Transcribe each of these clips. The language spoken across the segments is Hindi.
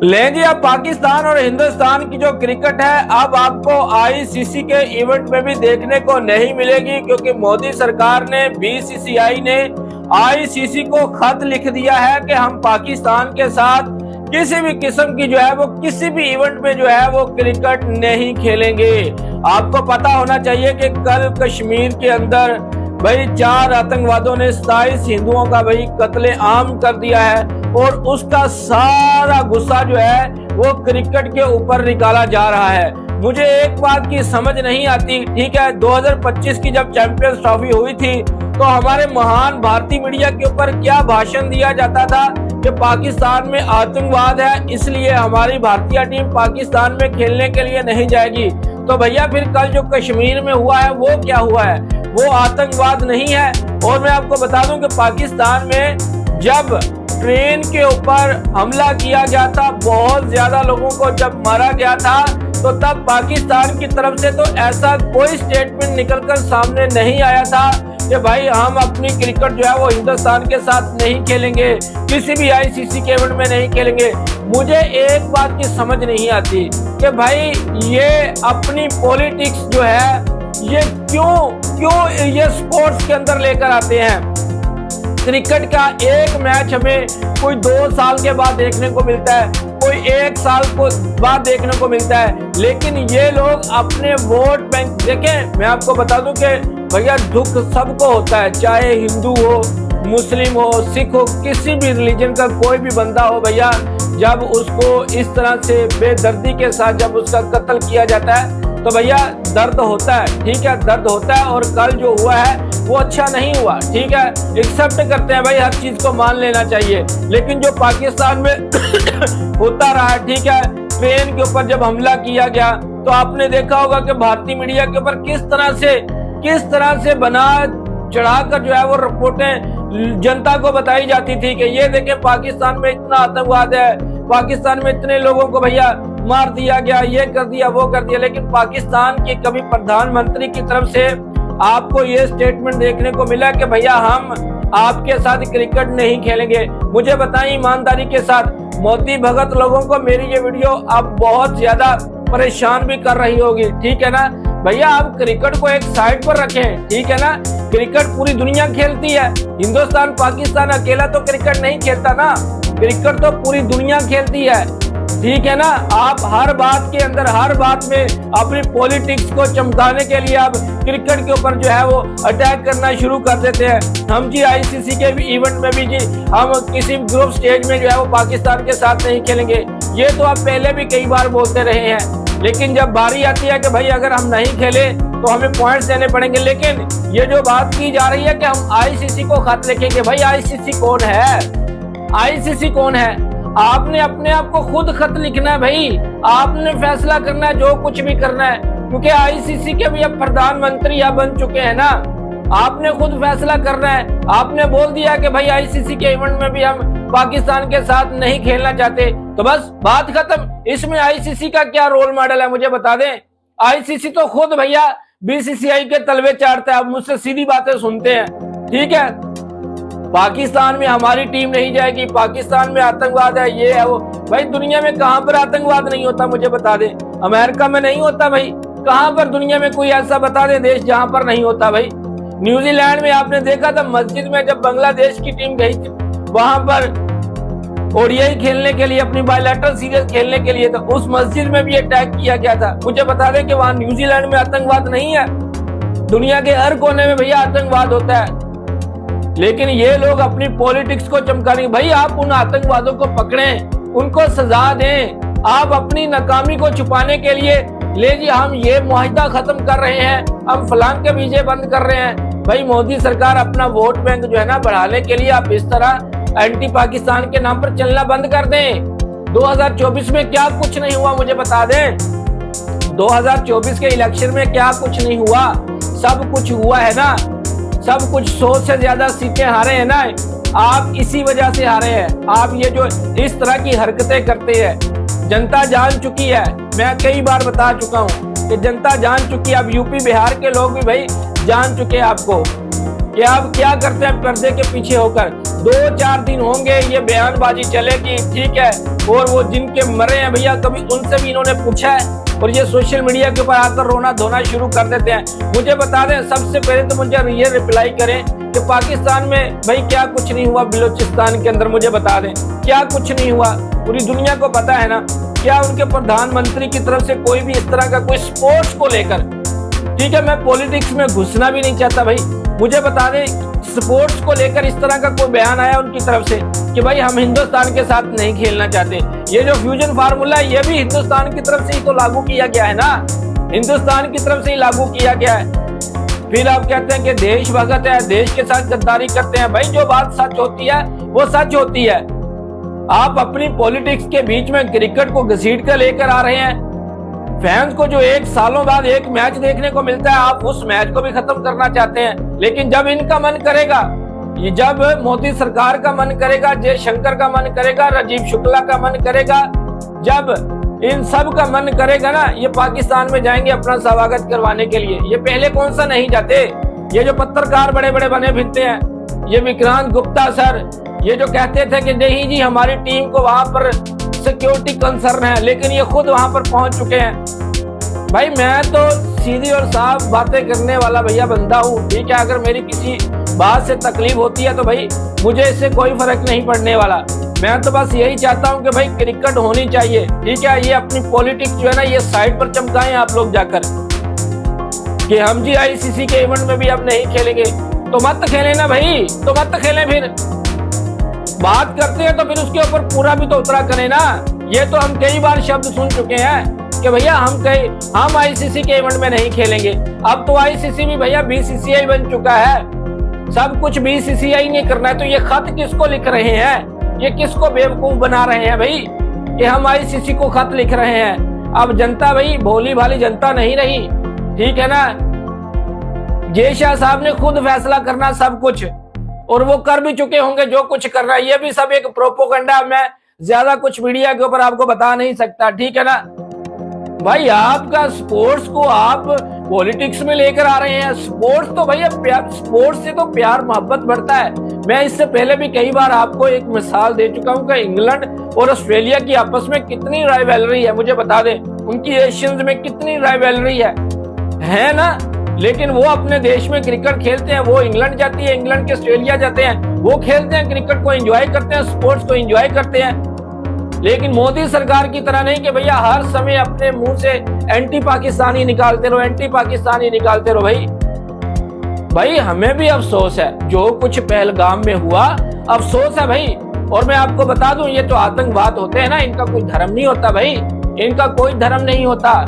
ले जी, अब पाकिस्तान और हिंदुस्तान की जो क्रिकेट है अब आपको आईसीसी के इवेंट में भी देखने को नहीं मिलेगी, क्योंकि मोदी सरकार ने, बीसीसीआई ने आईसीसी को खत लिख दिया है कि हम पाकिस्तान के साथ किसी भी किस्म की जो है वो किसी भी इवेंट में जो है वो क्रिकेट नहीं खेलेंगे। आपको पता होना चाहिए कि कल कश्मीर के अंदर भाई 4 आतंकवादियों ने 27 हिंदुओं का भाई कत्ले आम कर दिया है, और उसका सारा गुस्सा जो है वो क्रिकेट के ऊपर निकाला जा रहा है। मुझे एक बात की समझ नहीं आती, ठीक है, 2025 की जब चैंपियंस ट्रॉफी हुई थी तो हमारे महान भारतीय मीडिया के ऊपर क्या भाषण दिया जाता था कि पाकिस्तान में आतंकवाद है, इसलिए हमारी भारतीय टीम पाकिस्तान में खेलने के लिए नहीं जाएगी। तो भैया फिर कल जो कश्मीर में हुआ है वो क्या हुआ है? वो आतंकवाद नहीं है। और मैं आपको बता दूं कि पाकिस्तान में जब ट्रेन के ऊपर हमला किया गया था, बहुत ज्यादा लोगों को जब मारा गया था, तो तब पाकिस्तान की तरफ से तो ऐसा कोई स्टेटमेंट निकलकर सामने नहीं आया था कि भाई हम अपनी क्रिकेट जो है वो हिंदुस्तान के साथ नहीं खेलेंगे, किसी भी आईसीसी के इवेंट में नहीं खेलेंगे। मुझे एक बात की समझ नहीं आती कि भाई ये अपनी पॉलिटिक्स जो है ये क्यों ये स्पोर्ट्स के अंदर लेकर आते हैं। क्रिकेट का एक मैच हमें कोई 2 साल के बाद देखने को मिलता है, कोई 1 साल को बाद देखने को मिलता है, लेकिन ये लोग अपने वोट बैंक देखें। मैं आपको बता दूं कि भैया दुख सबको होता है, चाहे हिंदू हो, मुस्लिम हो, सिख हो, किसी भी रिलीजन का कोई भी बंदा हो भैया, जब उसको इस तरह से बेदर्दी के साथ जब उसका कत्ल किया जाता है तो भैया दर्द होता है, ठीक है, दर्द होता है। और कल जो हुआ है वो अच्छा नहीं हुआ, ठीक है, एक्सेप्ट करते हैं भाई, हर चीज को मान लेना चाहिए। लेकिन जो पाकिस्तान में होता रहा है, ठीक है, ट्रेन के ऊपर जब हमला किया गया तो आपने देखा होगा कि भारतीय मीडिया के ऊपर किस तरह से बना चढ़ाकर जो है वो रिपोर्टें जनता को बताई जाती थी कि ये देखें पाकिस्तान में इतना आतंकवाद है, पाकिस्तान में इतने लोगों को भैया मार दिया गया, ये कर दिया, वो कर दिया। लेकिन पाकिस्तान के कभी प्रधानमंत्री की तरफ से आपको ये स्टेटमेंट देखने को मिला कि भैया हम आपके साथ क्रिकेट नहीं खेलेंगे। मुझे बताएं ईमानदारी के साथ, मोदी भगत लोगों को मेरी ये वीडियो अब बहुत ज्यादा परेशान भी कर रही होगी, ठीक है ना भैया। आप क्रिकेट को एक साइड पर रखें, ठीक है ना, क्रिकेट पूरी दुनिया खेलती है, हिंदुस्तान पाकिस्तान अकेला तो क्रिकेट नहीं खेलता ना, क्रिकेट तो पूरी दुनिया खेलती है, ठीक है ना। आप हर बात के अंदर, हर बात में अपनी पॉलिटिक्स को चमकाने के लिए आप क्रिकेट के ऊपर जो है वो अटैक करना शुरू कर देते हैं। हम जी आईसीसी के भी इवेंट में भी जी हम किसी ग्रुप स्टेज में जो है वो पाकिस्तान के साथ नहीं खेलेंगे, ये तो आप पहले भी कई बार बोलते रहे हैं। लेकिन जब बारी आती है कि भाई अगर हम नहीं खेले तो हमें पॉइंट्स देने पड़ेंगे, लेकिन ये जो बात की जा रही है कि हम आईसीसी को खत लिखेंगे, भाई आईसीसी कौन है? आईसीसी कौन है? आपने अपने आप को खुद खत लिखना है भाई, आपने फैसला करना है जो कुछ भी करना है, क्योंकि आईसीसी के भी अब प्रधानमंत्री अब बन चुके हैं ना, आपने खुद फैसला करना है। आपने बोल दिया कि भाई आईसीसी के इवेंट में भी हम पाकिस्तान के साथ नहीं खेलना चाहते, तो बस बात खत्म। इसमें आईसीसी का क्या रोल मॉडल है मुझे बता दें। आईसीसी तो खुद भैया बीसीसीआई के तलवे चाटता है, आप मुझसे सीधी बातें सुनते हैं, ठीक है। पाकिस्तान में हमारी टीम नहीं जाएगी, पाकिस्तान में आतंकवाद है, ये है वो। भाई दुनिया में कहां पर आतंकवाद नहीं होता मुझे बता दें? अमेरिका में नहीं होता भाई, कहां पर दुनिया में कोई ऐसा बता दे देश जहां पर नहीं होता भाई। न्यूजीलैंड में आपने देखा था मस्जिद में जब बांग्लादेश की टीम गई थी वहां पर ओडीआई खेलने के लिए, अपनी बायलैटरल सीरीज खेलने के लिए, तो उस मस्जिद में भी अटैक किया गया था। मुझे बता दें कि वहां न्यूजीलैंड में आतंकवाद नहीं है, दुनिया के हर कोने में भैया आतंकवाद होता है। लेकिन ये लोग अपनी पॉलिटिक्स को चमकाने, भाई आप उन आतंकवादियों को पकड़ें, उनको सजा दें। आप अपनी नाकामी को छुपाने के लिए ले जी हम ये मुआहिदा खत्म कर रहे हैं, हम फलां के वीजे बंद कर रहे हैं। भाई मोदी सरकार अपना वोट बैंक जो है ना बढ़ाने के लिए आप इस तरह एंटी पाकिस्तान के नाम पर चलना बंद कर दें। 2024 में क्या कुछ नहीं हुआ मुझे बता दें? 2024 के इलेक्शन में क्या कुछ नहीं हुआ? सब कुछ हुआ है ना, सब कुछ 100 से ज्यादा सीटें हारे हैं ना, आप इसी वजह से हारे हैं। आप ये जो इस तरह की हरकतें करते हैं, जनता जान चुकी है, मैं कई बार बता चुका हूँ कि जनता जान चुकी है। अब यूपी बिहार के लोग भी भाई जान चुके हैं आपको। कि आप क्या करते हैं पर्दे के पीछे होकर। 2-4 दिन होंगे ये बयानबाजी चलेगी, ठीक है, और वो जिनके मरे हैं भैया कभी उनसे भी इन्होंने पूछा है, और ये सोशल मीडिया के ऊपर आकर रोना धोना शुरू कर देते हैं। मुझे बता दें, सबसे पहले तो मुझे ये रिप्लाई करें कि पाकिस्तान में भाई क्या कुछ नहीं हुआ, बलूचिस्तान के अंदर मुझे बता दें क्या कुछ नहीं हुआ। पूरी दुनिया को पता है ना, क्या उनके प्रधानमंत्री की तरफ से कोई भी इस तरह का कोई स्पोर्ट्स को लेकर, ठीक है, मैं पॉलिटिक्स में घुसना भी नहीं चाहता भाई, मुझे बता दें स्पोर्ट्स को लेकर इस तरह का कोई बयान आया उनकी तरफ से कि भाई हम हिंदुस्तान के साथ नहीं खेलना चाहते। ये जो फ्यूजन फार्मूला है ये भी हिंदुस्तान की तरफ से ही तो लागू किया गया है ना, हिंदुस्तान की तरफ से ही लागू किया गया है। फिर आप कहते हैं कि देश भगत है, देश के साथ गद्दारी करते हैं। भाई जो बात सच होती है वो सच होती है। आप अपनी पॉलिटिक्स के बीच में क्रिकेट को घसीट कर लेकर आ रहे हैं। फैंस को जो एक सालों बाद एक मैच देखने को मिलता है, आप उस मैच को भी खत्म करना चाहते हैं। लेकिन जब इनका मन करेगा, ये जब मोदी सरकार का मन करेगा, जयशंकर का मन करेगा, राजीव शुक्ला का मन करेगा, जब इन सब का मन करेगा ना, ये पाकिस्तान में जाएंगे अपना स्वागत करवाने के लिए। ये पहले कौन सा नहीं जाते। ये जो पत्रकार बड़े बड़े बने फिरते हैं, ये विक्रांत गुप्ता सर, ये जो कहते थे कि नहीं जी हमारी टीम को वहां पर सिक्योरिटी कंसर्न है, लेकिन ये खुद वहां पर पहुंच चुके हैं। भाई मैं तो सीधी और साफ बातें करने वाला भैया बंदा हूँ, ठीक है। अगर मेरी किसी बात से तकलीफ होती है तो भाई मुझे इससे कोई फर्क नहीं पड़ने वाला। मैं तो बस यही चाहता हूँ कि भाई क्रिकेट होनी चाहिए, ठीक है। ये अपनी पॉलिटिक्स जो है ना ये साइड पर चमकाएं आप लोग जाकर कि हम जी आईसीसी के इवेंट में भी अब नहीं खेलेंगे। तो मत खेलें ना भाई, तो मत खेलें। फिर बात करते हैं तो फिर उसके ऊपर पूरा भी तो उतरा करें ना। ये तो हम कई बार शब्द सुन चुके हैं कि भैया हम आईसीसी के इवेंट में नहीं खेलेंगे। अब तो आईसीसी भी भैया बीसीसीआई बन चुका है, सब कुछ बीसीसीआई ने करना है। तो ये खत किसको लिख रहे हैं, ये किसको बेवकूफ बना रहे हैं भाई कि हम आईसीसी को खत लिख रहे हैं। अब जनता भाई भोली भाली जनता नहीं रही, ठीक है ना। जय शाह साहब ने खुद फैसला करना सब कुछ, और वो कर भी चुके होंगे जो कुछ कर रहा है। ये भी सब एक प्रोपोगंडा, मैं ज्यादा कुछ मीडिया के ऊपर आपको बता नहीं सकता, ठीक है ना। भाई आपका स्पोर्ट्स को आप पॉलिटिक्स में लेकर आ रहे हैं। स्पोर्ट्स तो भैया स्पोर्ट्स से तो प्यार मोहब्बत बढ़ता है। मैं इससे पहले भी कई बार आपको एक मिसाल दे चुका हूं कि इंग्लैंड और ऑस्ट्रेलिया की आपस में कितनी राइवलरी है, मुझे बता दें उनकी एशियंस में कितनी राइवलरी है ना। लेकिन वो अपने देश में क्रिकेट खेलते हैं, वो इंग्लैंड जाती है, इंग्लैंड के ऑस्ट्रेलिया जाते हैं, वो खेलते हैं क्रिकेट को, एंजॉय करते हैं, स्पोर्ट्स को एंजॉय करते हैं। लेकिन मोदी सरकार की तरह नहीं कि भैया हर समय अपने मुंह से एंटी पाकिस्तानी निकालते रहो, एंटी पाकिस्तानी निकालते रहो। भाई हमें भी अफसोस है जो कुछ पहलगाम में हुआ, अफसोस है भाई। और मैं आपको बता दूं ये तो आतंकवाद होते हैं ना, इनका कोई धर्म नहीं होता भाई, इनका कोई धर्म नहीं होता।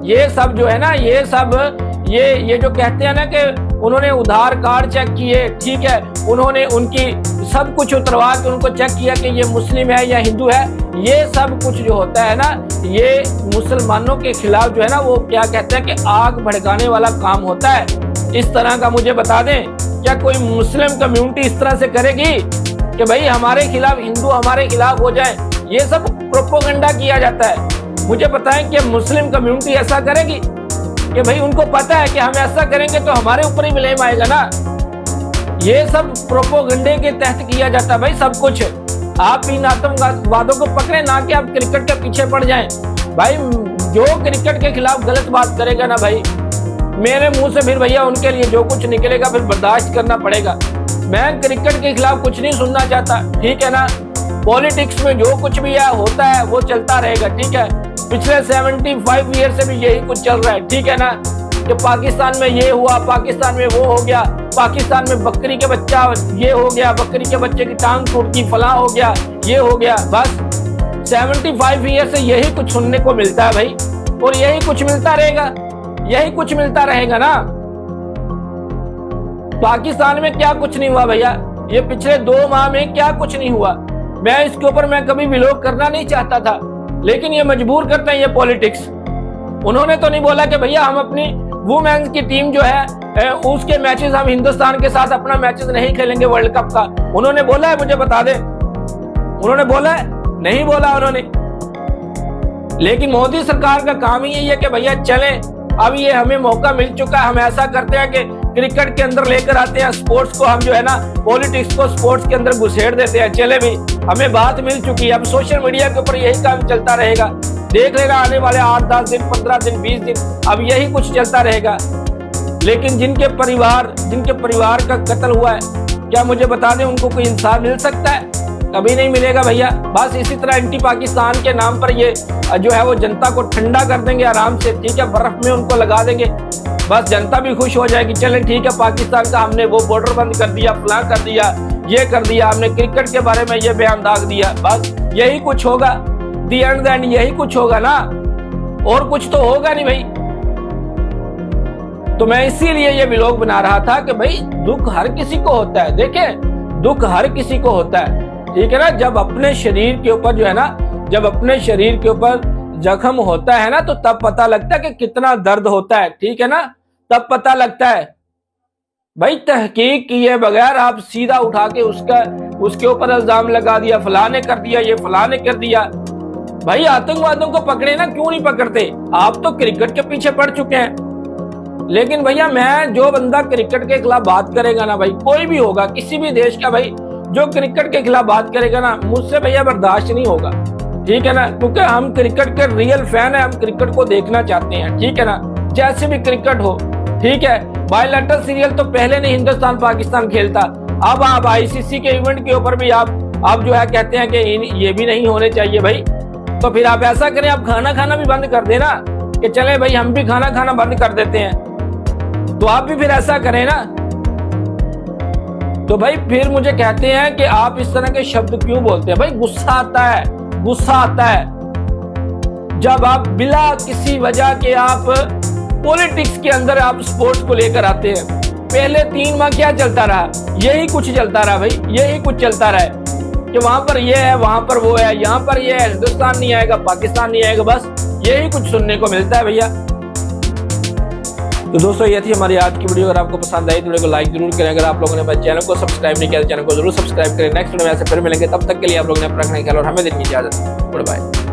ये सब जो है ना, ये सब ये जो कहते हैं ना कि उन्होंने उधार कार्ड चेक किए, ठीक है, उन्होंने उनकी सब कुछ उतरवा के उनको चेक किया कि ये मुस्लिम है या हिंदू है। ये सब कुछ जो होता है ना, ये मुसलमानों के खिलाफ जो है ना, वो क्या कहते हैं कि आग भड़काने वाला काम होता है। इस तरह का मुझे बता दें, क्या कोई मुस्लिम कम्युनिटी इस तरह से करेगी कि भाई हमारे खिलाफ हिंदू हमारे खिलाफ हो जाए? ये सब प्रोपोगंडा किया जाता है। मुझे बताएं कि मुस्लिम कम्युनिटी ऐसा करेगी कि भाई उनको पता है कि हम ऐसा करेंगे तो हमारे ऊपर ही ब्लेम आएगा ना। ये सब प्रोपोगंडे के तहत किया जाता है भाई सब कुछ। आप इन आतंकवादों को पकड़े ना कि आप क्रिकेट के पीछे पड़ जाएं। भाई जो क्रिकेट के खिलाफ गलत बात करेगा ना भाई, मेरे मुंह से फिर भैया उनके लिए जो कुछ निकलेगा फिर बर्दाश्त करना पड़ेगा। मैं क्रिकेट के खिलाफ कुछ नहीं सुनना चाहता, ठीक है ना। पॉलिटिक्स में जो कुछ भी होता है वो चलता रहेगा, ठीक है। पिछले 75 ईयर से भी यही कुछ चल रहा है, ठीक है ना, कि पाकिस्तान में ये हुआ, पाकिस्तान में वो हो गया, पाकिस्तान में बकरी के बच्चा ये हो गया, बकरी के बच्चे की टांग टूट गई, फलां हो गया, ये हो गया। बस 75 ईयर से यही कुछ सुनने को मिलता है भाई, और यही कुछ मिलता रहेगा, यही कुछ मिलता रहेगा ना। पाकिस्तान में क्या कुछ नहीं हुआ भैया, ये पिछले 2 माह में क्या कुछ नहीं हुआ। मैं इसके ऊपर मैं कभी विलोक करना नहीं चाहता था, लेकिन ये मजबूर करते हैं ये पॉलिटिक्स। उन्होंने तो नहीं बोला कि भैया हम अपनी वुमेन्स की टीम जो है उसके मैचेस हम हिंदुस्तान के साथ अपना मैचेस नहीं खेलेंगे वर्ल्ड कप का। उन्होंने बोला है, मुझे बता दे, उन्होंने बोला है? नहीं बोला उन्होंने। लेकिन मोदी सरकार का काम ही यही है कि भैया चले, अब ये हमें मौका मिल चुका है, हम ऐसा करते हैं कि क्रिकेट के अंदर लेकर आते हैं, स्पोर्ट्स को हम जो है ना पॉलिटिक्स को स्पोर्ट्स के अंदर घुसेड़ देते हैं। चले भी, हमें बात मिल चुकी है, अब सोशल मीडिया के ऊपर यही काम चलता रहेगा। देख लेना आने वाले 8-10 दिन, 15 दिन, 20 दिन, अब यही कुछ चलता रहेगा। लेकिन जिनके परिवार का कत्ल हुआ है, क्या मुझे बता दें उनको कोई इंसाफ मिल सकता है? कभी नहीं मिलेगा भैया। बस इसी तरह एंटी पाकिस्तान के नाम पर ये जो है वो जनता को ठंडा कर देंगे आराम से, ठीक है, बर्फ में उनको लगा देंगे, बस जनता भी खुश हो जाएगी। चले ठीक है, पाकिस्तान का हमने वो बॉर्डर बंद कर दिया, फलां कर दिया, ये कर दिया, हमने क्रिकेट के बारे में ये बयान दाग दिया, बस यही कुछ होगा। दी एंड यही कुछ होगा ना, और कुछ तो होगा नहीं भाई। तो मैं इसीलिए ये व्लॉग बना रहा था कि भाई दुख हर किसी को होता है, देखे दुख हर किसी को होता है, ठीक है ना। जब अपने शरीर के ऊपर जो है ना, जब अपने शरीर के ऊपर जख्म होता है ना, तो तब पता लगता है कि कितना दर्द होता है, ठीक है ना, तब पता लगता है। भाई तहकीक किए बगैर आप सीधा उठा के उसके ऊपर इल्जाम लगा दिया, फलाने कर दिया, ये फलाने कर दिया। भाई आतंकवादियों को पकड़े ना, क्यों नहीं पकड़ते? आप तो क्रिकेट के पीछे पड़ चुके हैं। लेकिन भैया मैं, जो बंदा क्रिकेट के खिलाफ बात करेगा ना भाई, कोई भी होगा किसी भी देश का भाई, जो क्रिकेट के खिलाफ बात करेगा ना, मुझसे भैया बर्दाश्त नहीं होगा, ठीक है ना। क्योंकि हम क्रिकेट के रियल फैन है, हम क्रिकेट को देखना चाहते हैं, ठीक है ना, जैसे भी क्रिकेट हो, ठीक है। बायलैटरल सीरियल तो पहले नहीं हिंदुस्तान पाकिस्तान खेलता, अब आप आईसीसी के इवेंट के ऊपर भी आप जो है कहते हैं कि ये भी नहीं होने चाहिए भाई। तो फिर आप ऐसा करें, आप खाना खाना भी बंद कर देना, कि चले भाई हम भी खाना खाना बंद कर देते हैं, तो आप भी फिर ऐसा करें ना। तो भाई फिर मुझे कहते हैं कि आप इस तरह के शब्द क्यों बोलते हैं? भाई गुस्सा आता है, गुस्सा आता है जब आप बिला किसी वजह के आप पॉलिटिक्स के अंदर आप स्पोर्ट्स को लेकर आते हैं। पहले 3 माह क्या चलता रहा? यही कुछ चलता रहा भाई, यही कुछ चलता रहा कि वहां पर ये है, वहां पर वो है, यहाँ पर ये है, हिंदुस्तान नहीं आएगा, पाकिस्तान नहीं आएगा, बस यही कुछ सुनने को मिलता है भैया। तो दोस्तों ये थी हमारी आज की वीडियो। अगर आपको पसंद आई तो वीडियो को लाइक जरूर करें। अगर आप लोगों ने मेरे चैनल को सब्सक्राइब नहीं किया तो चैनल को जरूर सब्सक्राइब करें। नेक्स्ट वीडियो में ऐसे फिर मिलेंगे, तब तक के लिए आप लोगों ने अपना ख्याल और हमें दिन की इजाजत। Good bye.